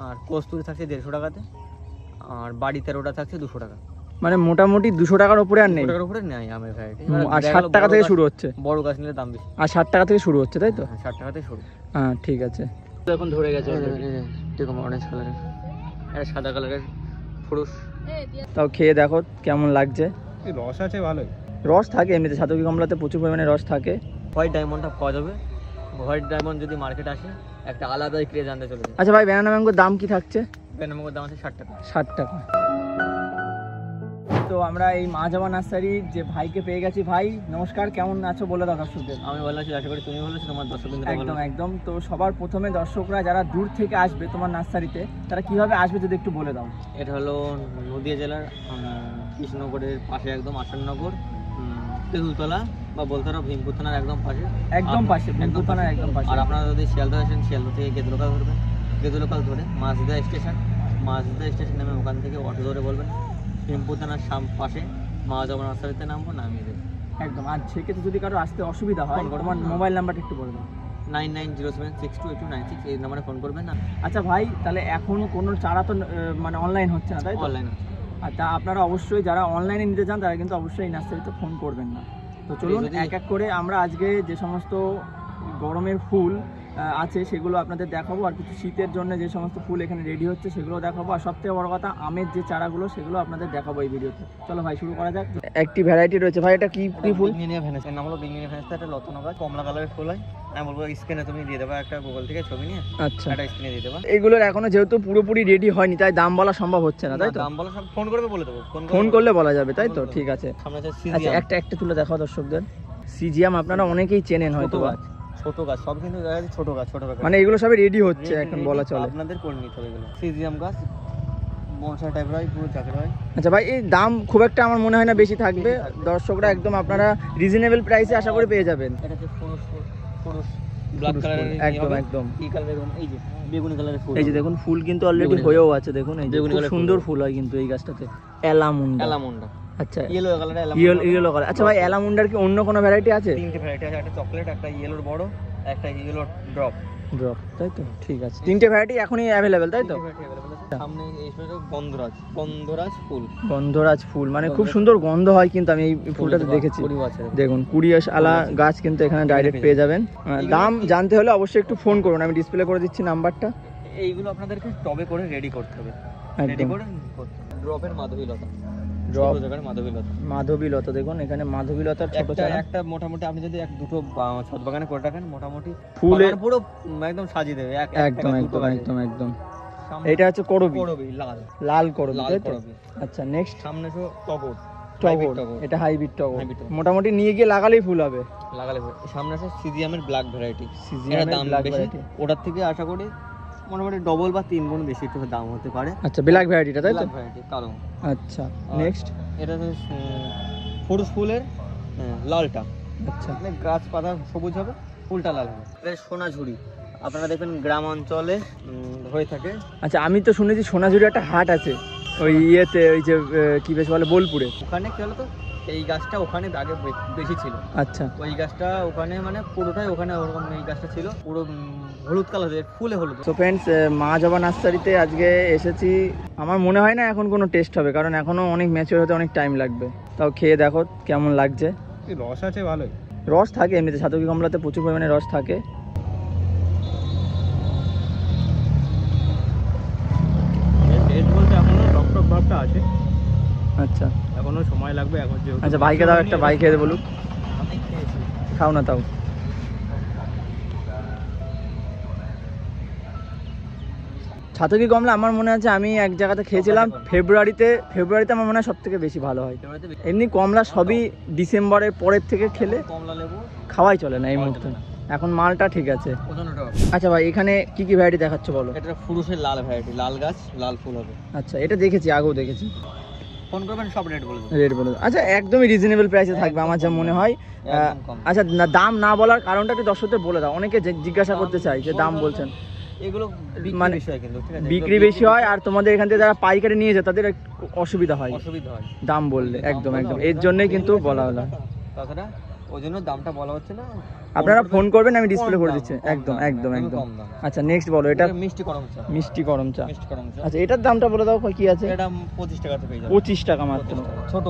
আর কস্তুরি থাকছে 150 টাকাতে, আর বাড়ি 13টা থাকছে 200 টাকা। মানে মোটামুটি 200 টাকার উপরে আর নেই? 200 টাকার উপরে নেই আমের ভ্যারাইটি। আর 60 টাকা থেকে শুরু হচ্ছে? বড় গাছ নিলে দাম বেশি। আর 60 টাকা থেকে শুরু হচ্ছে, তাই তো? 60 টাকা থেকে শুরু। হ্যাঁ ঠিক আছে। এখন ধরে গেছে দেখুন অরেঞ্জ কালারের, এটা সাদা কালারের ফুরুষ। তাও খেয়ে দেখো কেমন লাগছে। রস আছে ভালোই, রস থাকে এমনিতে, সাতকি কমলাতে প্রচুর পরিমাণে রস থাকে। হোয়াইট ডায়মন্ডটা পাওয়া যাবে। হোয়াইট ডায়মন্ড যদি মার্কেটে আসে একটা আলাদাই ক্রেজ আনতে চলেছে। আচ্ছা ভাই, ব্যানানা ম্যাঙ্গোর দাম কি থাকছে? ব্যানানা ম্যাঙ্গোর দাম আছে 60 টাকা। 60 টাকা। তো আমরা এই মা জামা নার্সারির যে ভাইকে পেয়ে গেছি। ভাই নমস্কার, কেমন আছো বলে দাও দর্শকদের। আমি ভালো আছি, আশা করি তুমি ভালো আছো, তোমার দর্শকবৃন্দ ভালো একদম আছে। একদম। তো সবার প্রথমে দর্শকরা যারা দূর থেকে আসবে তোমার নার্সারিতে, তারা কিভাবে আসবে যদি একটু বলে দাও। এটা হলো নদিয়া জেলার কৃষ্ণনগরের পাশে, একদম আসাননগর, তেঁতুলতলা বা বলতে পারো ভীমপুর থানার একদম পাশে। একদম পাশে, ভীমপুর থানার একদম পাশে। আর আপনারা যদি শিয়ালদা আসেন, শিয়ালদা থেকে গেদু লোকাল ধরবেন, গেদু লোকাল ধরে মাঝদা স্টেশন, মাঝদা স্টেশন নেমে ওখান থেকে অটো ধরে বলবেন ভীমপুর থানার পাশে মা জামা নার্সারিতে নামবো, নামিয়ে দেবে একদম। আর সেক্ষেত্রে যদি কারো আসতে অসুবিধা হয়, তোমার মোবাইল নাম্বারটা একটু বলে দাও। 9907628296 এই নাম্বারে ফোন করবেন না। আচ্ছা ভাই, তাহলে এখন কোনো চারা তো মানে অনলাইন হচ্ছে না, তাই তো? অনলাইন। আর তা আপনারা অবশ্যই যারা অনলাইনে নিতে চান তারা কিন্তু অবশ্যই এই নার্সারিতে ফোন করবেন না। তো চলুন এক এক করে আমরা আজকে যে সমস্ত গরমের ফুল আছে সেগুলো আপনাদের দেখাবো, আর কিছু শীতের জন্য যে সমস্ত ফুল এখানে রেডি হচ্ছে সেগুলো দেখাবো, আর সবথেকে বড় কথা আমের যে চারাগুলো সেগুলো আপনাদের দেখাবো এই ভিডিওতে। চলো ভাই শুরু করা যাক। একটি ভ্যারাইটি রয়েছে ভাই, এটা কি ফুল? বিগনিয়া ভ্যানাস, এর নাম হলো বিগনিয়া ভ্যানাস। এটা লতানো গাছ, কমলা কালারের ফুল হয়। আমি বলবো স্ক্রিনে তুমি দিয়ে দেবা একটা গুগল থেকে ছবি নিয়ে। আচ্ছা, এটা স্ক্রিনে দিয়ে দেবা। এগুলোর এখনো যেহেতু পুরোপুরি রেডি হয়নি তাই দাম বলা সম্ভব হচ্ছে না, তাই তো? দাম বলা সব ফোন করবে বলে দেবো, ফোন করলে বলা যাবে, তাই তো? ঠিক আছে। সামনে আছে আচ্ছা, সিজিয়াম। একটা তুলে দেখাও দর্শকদের। সিজিয়াম আপনারা অনেকেই চেনেন হয়তো। ছোট গাছ সব, কিন্তু ছোট গাছ, মানে এগুলো সবই রেডি হচ্ছে এখন বলা চলে। আপনাদের করে নিতে হবে এগুলো। সিজিয়াম গাছ বনসাই টাইপের হয়, পুরো চাকের হয়। আচ্ছা ভাই, এই দাম খুব একটা আমার মনে হয় না বেশি থাকবে। দর্শকরা একদম আপনারা রিজনেবল প্রাইসে আশা করে পেয়ে যাবেন। এটা হচ্ছে ফুরুষ ব্ল্যাক কালারের, একদম একদম। এই কালারের, এই যে বেগুনি কালারের ফুল। এই যে দেখুন ফুল কিন্তু অলরেডি হয়েও আছে, দেখুন এই যে খুব সুন্দর ফুল হয় কিন্তু এই গাছটাতে। অ্যালামুন্ডা। আচ্ছা, ইয়েলো কালারের ইয়েলো কালার। আচ্ছা ভাই, অ্যালামুন্ডার কি অন্য কোনো ভ্যারাইটি আছে? 3টে ভ্যারাইটি আছে, একটা চকলেট, একটা ইয়েলোর বড়, একটা ইয়েলো ড্রপ, তাই তো? ঠিক আছে, 3টে ভ্যারাইটি এখনই অ্যাভেলেবেল, তাই তো? সামনে এই গন্ধরাজ ফুল, মানে খুব সুন্দর গন্ধ হয় কিন্তু আমি এই ফুলটাতে দেখেছি। দেখুন 20 আলা গাছ কিন্তু এখানে ডাইরেক্ট পেয়ে যাবেন। দাম জানতে হলে অবশ্যই একটু ফোন করুন, আমি ডিসপ্লে করে দিচ্ছি নাম্বারটা। এইগুলো আপনাদেরকে টবে করে রেডি করতে হবে, রেডি করে ড্রপের মাধবীলতা, মাধবীলতা। দেখুন এখানে মাধবীলতার ছোট চারা একটা মোটামুটি আপনি যদি দুটো ছাদ বাগানে করে রাখেন, মোটামুটি ফুলের পুরো একদম সাজিয়ে দেবে। একদম একদম একদম একদম। এটা হচ্ছে করবি, লাল করবি, তাই তো? আচ্ছা, নেক্সট সামনে তো টগর। এটা হাইব্রিড টগর, মোটামুটি নিয়ে গিয়ে লাগালেই ফুল হবে। সামনে আছে সিজিয়ামের ব্ল্যাক ভ্যারাইটি। সিজিয়ামের দাম বেশি, ওটার থেকে আশা করি মোটামুটি ডবল বা 3 গুণ বেশি একটু দাম হতে পারে। আচ্ছা, ব্ল্যাক ভ্যারাইটিটা, তাই তো? ব্ল্যাক ভ্যারাইটি কালো। আচ্ছা, নেক্সট এটা হচ্ছে ফুরুষ ফুলের লালটা। আচ্ছা, মানে গাছ পাতা সবুজ হবে, ফুলটা লাল হবে। এটা সোনাঝুরি, আপনারা দেখবেন গ্রাম অঞ্চলে হয়ে থাকে। আচ্ছা, আমি তো শুনেছি সোনাঝুরি একটা হাট আছে ওই ইয়েতে, ওই যে কি বেশ বলে বোলপুরে। ওখানে কি হলো তো, এই গাছটা ওখানে আগে বেশি ছিল। আচ্ছা, ওই গাছটা ওখানে মানে পুরোটাই ওখানে ওরকম এই গাছটা ছিল, পুরো হলুদ কালারের, ফুলে হলুদ। তো ফ্রেন্ডস, মা জবা নার্সারিতে আজকে এসেছি। আমার মনে হয় না এখন কোনো টেস্ট হবে, কারণ এখনো অনেক ম্যাচিওর হতে অনেক টাইম লাগবে। তাও খেয়ে দেখো কেমন লাগছে। রস আছে ভালোই, রস থাকে এমনিতে, সাতকি কমলাতে প্রচুর পরিমাণে রস থাকে। ভাবটা আছে। আচ্ছা, এখনো সময় লাগবে এখন। আচ্ছা, ভাইকে দাও একটা, ভাই খেয়ে বলুক। খাও না, তাও সাতকি কমলা আমার মনে আছে আমি এক জায়গাতে খেয়েছিলাম ফেব্রুয়ারিতে আমার মনে হয় সব থেকে বেশি ভালো হয়। এমনি কমলা সবই ডিসেম্বরের পরের থেকে খেলে কমলা লেবু খাওয়াই চলে না এই মুহূর্তে। এখন মালটা ঠিক আছে। আচ্ছা ভাই, এখানে কি কি ভ্যারাইটি দেখাচ্ছ বলো? এটা ফুরুষের লাল ভ্যারাইটি, লাল গাছ, লাল ফুল হবে। আচ্ছা, এটা দেখেছি, আগেও দেখেছি। ফোন করবেন, সব রেট বলে। আচ্ছা, একদমই রিজনেবল প্রাইসে থাকবে আমার যা মনে হয়। আচ্ছা, দাম না বলার কারণটা একটু দর্শকদের বলে দাও, অনেকে জিজ্ঞাসা করতে চাই যে দাম বলছেন। এগুলো মানে বিক্রি বেশি হয়, আর তোমাদের এখান থেকে যারা পাইকারি নিয়ে যায় তাদের অসুবিধা হয় দাম বললে। একদম একদম, এর জন্যই কিন্তু বলা হলো। তাছাড়া ওই জন্য দামটা বলা হচ্ছে না, আপনারা ফোন করবেন, আমি ডিসপ্লে করে দিচ্ছি। একদম একদম একদম। আচ্ছা নেক্সট বলো, এটা মিষ্টি গরম চা। মিষ্টি গরম চা। মিষ্টি গরম চা। আচ্ছা এটার দামটা বলে দাও কি আছে? এটা 25 টাকাতে পেয়ে যাবে। 25 টাকা মাত্র, ছোট।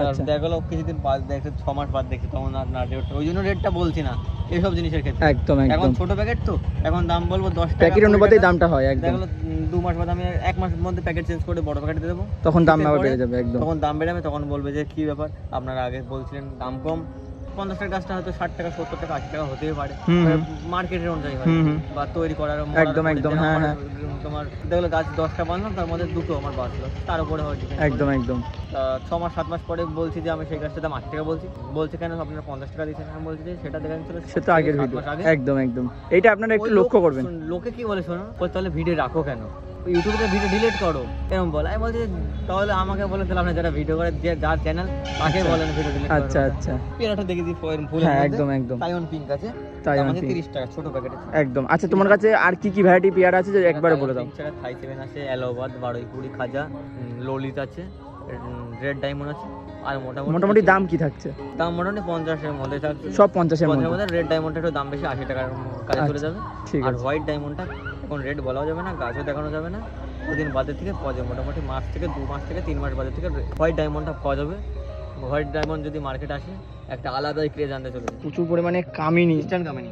আচ্ছা দেখা গেল কিছুদিন বাদ দেখে 6 মাস বাদ দেখে তখন আর না রেট, ওই জন্য রেটটা বলছি না এইসব জিনিসের ক্ষেত্রে। একদম এখন একদম। ছোট প্যাকেট তো এখন দাম বলবো 10 টাকা, প্যাকেট অনুপাতেই দামটা হয়। একদম। দেখা গেল 2 মাস বাদ আমি 1 মাসের মধ্যে প্যাকেট চেঞ্জ করে বড় প্যাকেট দিয়ে দেবো, তখন দাম আবার বেড়ে যাবে। একদম। তখন দাম বেড়ে যাবে, তখন বলবে যে কি ব্যাপার আপনারা আগে বলছিলেন দাম কম। 50 টাকার গাছটা হয়তো 60 টাকা 70 টাকা 80 টাকা হতেই পারে, মার্কেটের অনুযায়ী হয় বা তৈরি করার। একদম একদম। হ্যাঁ হ্যাঁ। তোমার দেখলো গাছ 10টা বানলাম, তার মধ্যে 2টো আমার বাঁচলো, তার উপরে হয় ডিপেন্ড। একদম একদম। 6 মাস 7 মাস পরে বলছি যে আমি সেই গাছটার দাম 80 টাকা বলছি কেন আপনারা 50 টাকা দিচ্ছেন? আমি বলছি যে সেটা দেখেন ছিল সেটা আগের ভিডিও। একদম একদম, এইটা আপনারা একটু লক্ষ্য করবেন। লোকে কি বলে শোনো, তাহলে ভিডিও রাখো কেন, ইউটিউবে ভিডিও ডিলিট করো এরকম বলে। আমি বলছি তাহলে আমাকে বলে তাহলে আপনি যারা ভিডিও করে যার চ্যানেল তাকে বলেন ভিডিও ডিলিট করো। আচ্ছা আচ্ছা। পেয়ারাটা দেখে দিই ফুল। হ্যাঁ একদম একদম। তাইওয়ান পিঙ্ক আছে, তাইওয়ান 30 টাকা ছোট প্যাকেট আছে। একদম। আচ্ছা তোমার কাছে আর কি কি ভ্যারাইটি পেয়ারা আছে যে একবারে বলে দাও। থাই 7 আছে, এলাহাবাদ, বারুইপুরি, খাজা, ললিত আছে, রেড ডায়মন্ড আছে। আর মোটামুটি দাম কি থাকছে? দাম মোটামুটি 50 এর মধ্যে থাকছে, সব 50 এর মধ্যে। রেড ডায়মন্ডটা একটু দাম বেশি, 80 টাকার কাছে চলে যাবে। আর হোয়াইট ডায়মন্ডটা এখন রেড বলাও যাবে না, গাছও দেখানো যাবে না, দুদিন বাদে থেকে পাওয়া যাবে, মোটামুটি মাস থেকে 2 মাস থেকে 3 মাস বাদে থেকে হোয়াইট ডায়মন্ডটা পাওয়া যাবে। হোয়াইট ডায়মন্ড যদি মার্কেট আসে একটা আলাদাই ক্রেজ আনতে চলে, প্রচুর পরিমাণে কামিনী, ইনস্ট্যান্ট কামিনী।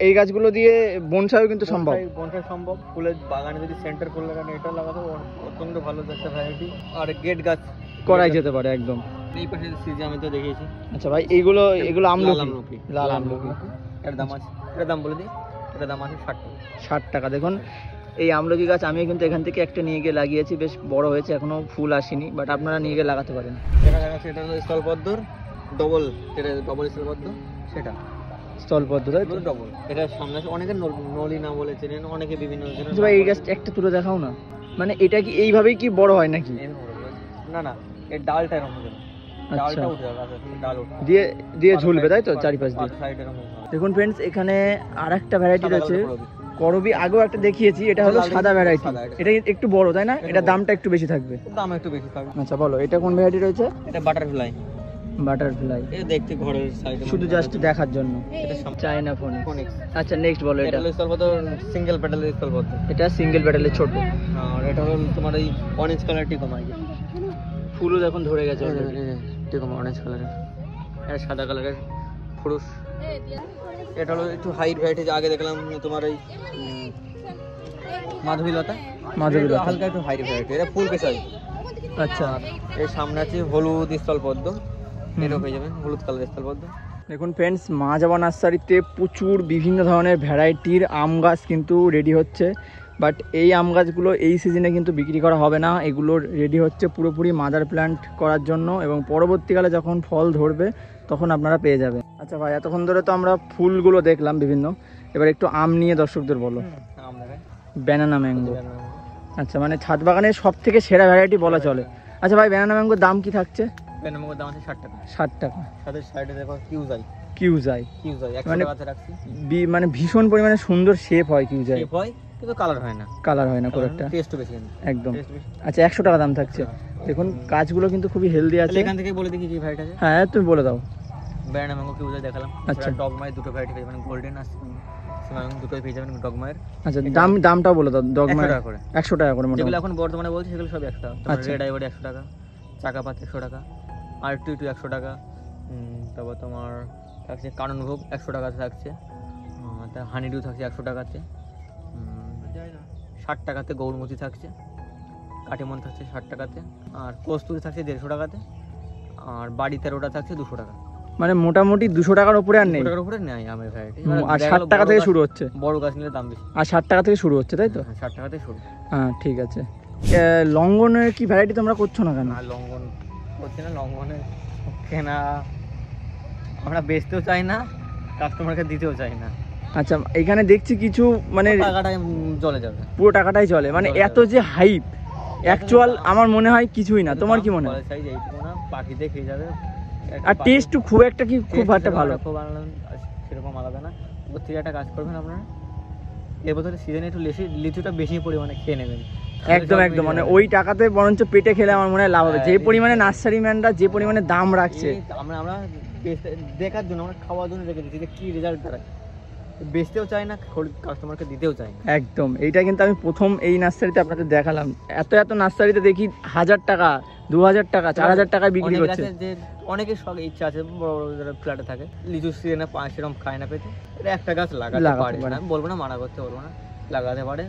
এই গাছগুলো দিয়ে বনসাইও কিন্তু সম্ভব, বনসাই সম্ভব। ফুলের বাগানে যদি সেন্টার ফুল লাগানো, এটা লাগাতে অত্যন্ত ভালো একটা ভ্যারাইটি। আর গেট গাছ করাই যেতে পারে একদম। এই পাশে সিজি আমি তো দেখিয়েছি। আচ্ছা ভাই এগুলো আমলকি, লাল আমলকি। এর দাম আছে, এর দাম বলে দিই, এর দাম আছে 60 টাকা। দেখুন এই আমলকি গাছ আমি কিন্তু এখান থেকে একটা নিয়ে গিয়ে লাগিয়েছি, বেশ বড় হয়েছে, এখনো ফুল আসেনি, বাট আপনারা নিয়ে গিয়ে লাগাতে পারেন। এটা হলো স্থলপদ্মর ডবল, এটা ডবল স্থলপদ্ম, সেটা স্থলপদ্ম তাই তো ডবল। এটা সামনে অনেকে নলি না বলে চেনেন, অনেকে বিভিন্ন। ভাই এই গাছটা একটা তুলে দেখাও না, মানে এটা কি এইভাবেই কি বড় হয় নাকি? না না, এর ডালটা এরকম হবে, ডালটা উঠে যাবে, ডাল উঠে দিয়ে ঝুলবে তাই তো চারিপাশ দিয়ে। দেখুন ফ্রেন্ডস এখানে আরেকটা ভ্যারাইটি রয়েছে করবি, আগেও একটা দেখিয়েছি, এটা হলো সাদা ভ্যারাইটি। এটা একটু বড় তাই না? এটা দামটা একটু বেশি থাকবে, দাম একটু বেশি থাকবে। আচ্ছা বলো এটা কোন ভ্যারাইটি রয়েছে? এটা বাটারফ্লাই। এটা দেখতে ঘরের সাইডে শুধু জাস্ট দেখার জন্য, এটা চায়না ফোনিক্স। আচ্ছা নেক্সট বলো। এটা হলো স্থলপদ্ম, সিঙ্গেল পেটালের স্থলপদ্ম, এটা সিঙ্গেল পেটালের ছোট। আর এটা হলো তোমার এই অরেঞ্জ কালার টিকোমা, ফুলও এখন ধরে গেছে টিকোমা অরেঞ্জ কালারের। এটা সাদা কালারের ফুরুষ। এটা হলো একটু হাইট ভ্যারাইটি, আগে দেখলাম তোমার এই মাধবীলতা হালকা একটু হাইট ভ্যারাইটি, এটা ফুল পেশাই। আচ্ছা এর সামনে আছে হলুদ স্থলপদ্ম, এটাও পেয়ে যাবেন হলুদ কালারের স্থলপদ্ম। দেখুন ফ্রেন্ডস মা যাওয়া নার্সারিতে প্রচুর বিভিন্ন ধরনের ভ্যারাইটির আম গাছ কিন্তু রেডি হচ্ছে, বাট এই আম গাছগুলো এই সিজনে কিন্তু বিক্রি করা হবে না, এগুলো রেডি হচ্ছে পুরোপুরি মাদার প্ল্যান্ট করার জন্য, এবং পরবর্তীকালে যখন ফল ধরবে তখন আপনারা পেয়ে যাবেন। আচ্ছা ভাই এতক্ষণ ধরে তো আমরা ফুলগুলো দেখলাম বিভিন্ন, এবার একটু আম নিয়ে দর্শকদের বলো। Banana mango. আচ্ছা মানে ছাদ বাগানের সব থেকে সেরা ভ্যারাইটি বলা চলে। আচ্ছা ভাই ব্যানানা ম্যাঙ্গোর দাম কি থাকছে? ব্যানানা ম্যাঙ্গোর দাম আছে 60 টাকা। 60 টাকা। সাথে সাইডে দেখো কিউজাই মানে ভীষণ পরিমাণে সুন্দর শেপ হয়, কিউজাই শেপ হয় কিন্তু কালার হয় না খুব একটা, টেস্টও বেশি একদম। আচ্ছা 100 টাকা দাম থাকছে। দেখুন গাছগুলো কিন্তু খুবই হেলদি আছে। এখান থেকে বলে দেখি কি ভ্যারাইটি আছে। হ্যাঁ তুমি বলে দাও। ব্যানানা ম্যাঙ্গো কিউজাই দেখালাম। আচ্ছা ডগমাই দুটো ভ্যারাইটি পেয়ে যাবেন, গোল্ডেন আছে দুটোই পেয়ে যাবেন ডগমায়ের। আচ্ছা দামটাও বলে দাও। ডগমায়ের 100 টাকা করে যেগুলো এখন বর্তমানে বলছি সেগুলো সব 100 টাকা। আচ্ছা রেড আইভরি 100 টাকা, চাকাপাত 100 টাকা, আর টু 100 টাকা, তারপর তোমার থাকছে কাননভোগ 100 টাকাতে থাকছে, হানিডিউ থাকছে 100 টাকাতে, 60 টাকাতে গৌরমতি থাকছে, কাটিমন থাকছে 60 টাকাতে, আর কস্তুরি থাকছে 150 টাকাতে, আর বাড়ি 13টা থাকছে 200 টাকা। মানে মোটামুটি 200 টাকার উপরে আর নেই, 200 টাকার উপরে নেই আমের ভ্যারাইটি। আর 60 টাকা থেকে শুরু হচ্ছে, বড় গাছ নিলে দাম বেশি। আর 60 টাকা থেকে শুরু হচ্ছে তাই তো? 60 টাকা থেকে শুরু। হ্যাঁ ঠিক আছে। লঙ্ঘনের কি ভ্যারাইটি তোমরা করছো না কেন? লঙ্ঘন করছি না, লঙ্ঘনের কেনা আমরা বেচতেও চাই না, কাস্টমারকে দিতেও চাই না। আচ্ছা এখানে দেখছি কিছু মানে টাকাটাই চলে যাবে, পুরো টাকাটাই চলে, মানে এত যে হাইপ অ্যাকচুয়াল আমার মনে হয় কিছুই না। তোমার কি মনে হয়? সাইজ এইটুকু না, পাখিতে খেয়ে যাবে। আর টেস্ট খুব একটা কি খুব একটা ভালো, খুব সেরকম আলাদা না। ওর থেকে একটা কাজ করবেন আপনারা, এর বছর সিজনে একটু লিচুটা বেশি পরিমাণে খেয়ে নেবেন। একদম একদম, মানে ওই টাকাতে বরঞ্চ পেটে খেলে আমার মনে হয় লাভ হবে। যে পরিমাণে নার্সারি ম্যানরা যে পরিমাণে দাম রাখছে, আমরা দেখার জন্য, আমরা খাওয়ার জন্য রেখে দিচ্ছি যে কী রেজাল্ট দাঁড়ায়। বেচতেও চাই না, কাস্টমারকে দিতেও চাই না। একদম, এইটা কিন্তু আমি প্রথম এই নার্সারিতে আপনাদের দেখালাম। এত নার্সারিতে দেখি 1000 টাকা, 2000 টাকা, 4000 টাকায় বিক্রি করছে। যে অনেকের শখ ইচ্ছা আছে, বড় বড় যারা ফ্ল্যাটে থাকে, লিচু সিজনে সেরকম খায় না পেতে, একটা গাছ লাগাতে পারে। আমি বলবো না, মানা করতে বলবো না, লাগাতে পারে।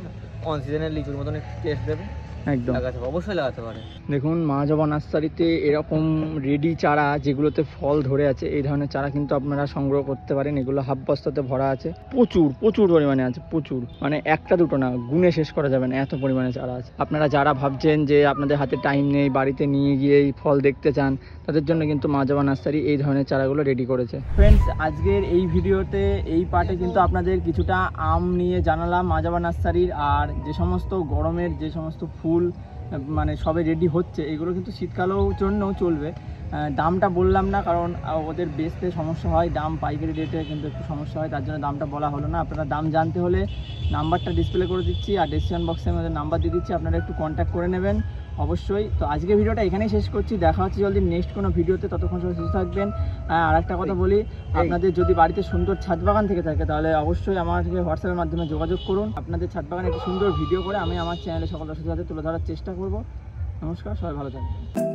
অন সিজনের লিচুর মতন টেস্ট দেবে, একদম লাগাতে পারে, অবশ্যই লাগাতে পারে। দেখুন মা জবা নার্সারিতে এরকম রেডি চারা যেগুলোতে ফল ধরে আছে, এই ধরনের চারা কিন্তু আপনারা সংগ্রহ করতে পারেন। এগুলো হাফ বস্তাতে ভরা আছে, প্রচুর পরিমাণে আছে, প্রচুর, মানে একটা দুটো না, গুণে শেষ করা যাবে না, এত পরিমাণে চারা আছে। আপনারা যারা ভাবছেন যে আপনাদের হাতে টাইম নেই, বাড়িতে নিয়ে গিয়ে এই ফল দেখতে চান, তাদের জন্য কিন্তু মা জবা নার্সারি এই ধরনের চারাগুলো রেডি করেছে। ফ্রেন্ডস, আজকের এই ভিডিওতে এই পার্টে কিন্তু আপনাদের কিছুটা আম নিয়ে জানালাম মা জবা নার্সারির, আর যে সমস্ত গরমের যে সমস্ত ফুল মানে সবে রেডি হচ্ছে, এগুলো কিন্তু শীতকালেও জন্যও চলবে। দামটা বললাম না, কারণ ওদের বেচতে সমস্যা হয়, দাম পাইকারি রেটে কিন্তু একটু সমস্যা হয়, তার জন্য দামটা বলা হলো না। আপনারা দাম জানতে হলে নাম্বারটা ডিসপ্লে করে দিচ্ছি, আর ডেসক্রিপশন বক্সে আমাদের নাম্বার দিয়ে দিচ্ছি, আপনারা একটু কন্ট্যাক্ট করে নেবেন অবশ্যই। তো আজকে ভিডিওটা এখানেই শেষ করছি, দেখা হচ্ছে জলদি নেক্সট কোনো ভিডিওতে, ততক্ষণ সবাই সুস্থ থাকবেন। আর একটা কথা বলি, আপনাদের যদি বাড়িতে সুন্দর ছাদ বাগান থেকে থাকে, তাহলে অবশ্যই আমাকে হোয়াটসঅ্যাপের মাধ্যমে যোগাযোগ করুন। আপনাদের ছাদ বাগানে একটি সুন্দর ভিডিও করে আমি আমার চ্যানেলে সকল দর্শকদের সাথে তুলে ধরার চেষ্টা করব। নমস্কার, সবাই ভালো থাকবেন।